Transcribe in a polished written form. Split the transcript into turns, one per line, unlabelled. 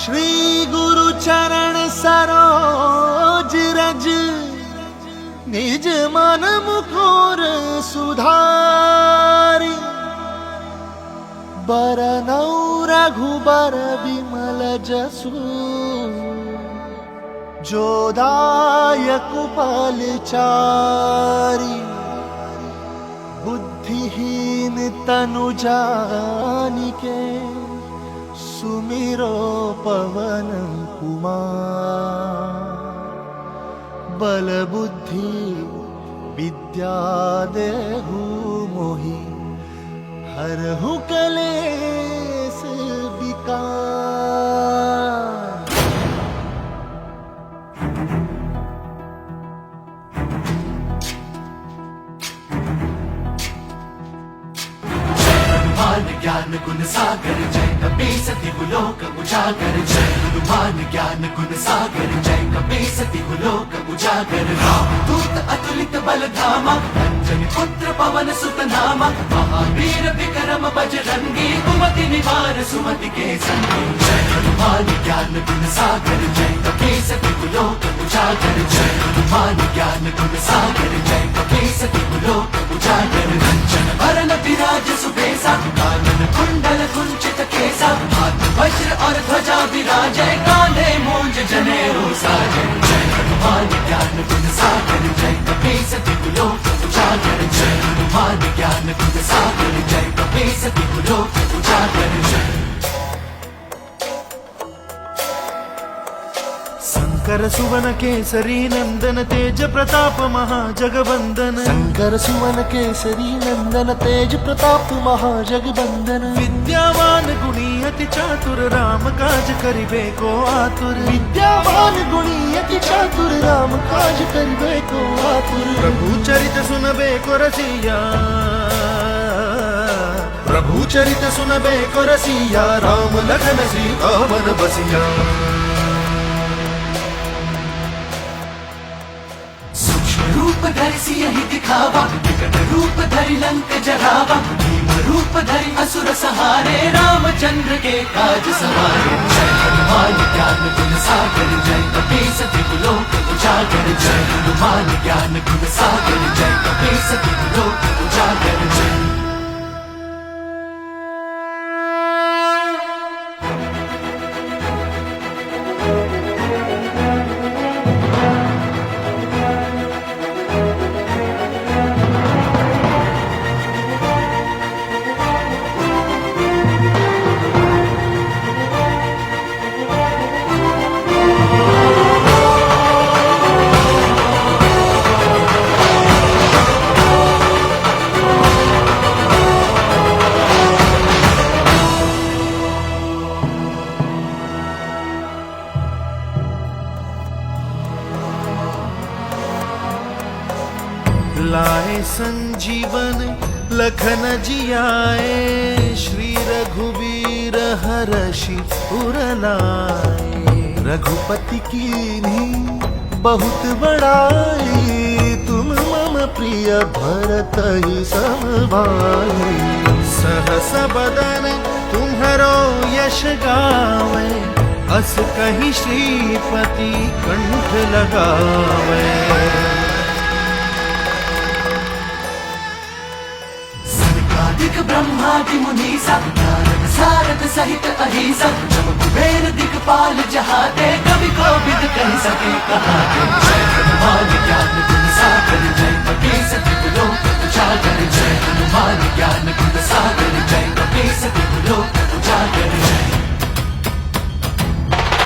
श्री गुरु चरण सरोज रज, निज मन मुकुर सुधारी। बरनौ रघुबर बिमल जसु, जो दायक फलचारी। बुद्धिहीन तनु जानिके, सुमिरो पवन कुमार। बल बुद्धि विद्या देहु मोहि, हरहु कलेस विकार।
ज्ञान गुण सागर जय कपीस तिहु लोक उजागर। जय हनुमान ज्ञान गुण सागर जय कपीस तिहु लोक उजागर। रामदूत अतुलित बल धामा, अंजनी पुत्र पवन सुत नामा। महावीर विक्रम बजरंगी, कुमति निवार सुमति के संगी। जय हनुमान ज्ञान गुण सागर जय कपीस तिहु लोक उजागर। जय हनुमान ज्ञान गुण सागर जय कपीस तिहु लोक उजागर। कंचन बरन विराज सुबेसा, कानन कुंडल कुंचित केसा। हाथ वज्र और ध्वजा विराजै, कांधे मूंज जनेऊ साजै। जय हनुमान ज्ञान गुण सागर जय कपीस तिहु लोक उजागर। जय हनुमान ज्ञान गुण सागर जय कपीस तिहु लोक उजागर।
शंकर सुवन केसरी नंदन, तेज प्रताप महाजगवंदन। शंकर सुवन केसरी नंदन, तेज प्रताप महाजगवंदन। विद्यावान गुणी अति चातुर, राम काज करिबे को आतुर। विद्यावान गुणी अति चातुर, राम काज करिबे को आतुर। प्रभु चरित सुनबे को रसिया, प्रभु चरित सुनबे को रसिया। राम लखन सीता मन बसिया।
रूप धरि सियहि दिखावा, विकट रूप धरि लंक जरावा। भीम रूप धरि असुर सहारे, रामचंद्र के काज सवारे। जय हनुमान ज्ञान गुण सागर जय कपीस तिहु लोक उजागर। जय हनुमान ज्ञान गुण सागर जय कपीस तिहु लोक उजागर। जय
लाए संजीवन लखन जियाए, श्री रघुवीर हरषि उर लाए। रघुपति कीन्ही बहुत बड़ाई, तुम मम प्रिय भरत ही समभाई। सहस बदन तुम्हरो यश गावे, अस कहि श्रीपति कंठ लगावे।
दिक ब्रह्मादि मुनीसा, नारद सारद सहित अहिसा। जब कुबेर दिक्पाल जहाते, कवि कोविद कहि सके कहाते। जय हनुमान ज्ञान गुण सागर जय कपीस तिहु लोक उजागर। जय हनुमान ज्ञान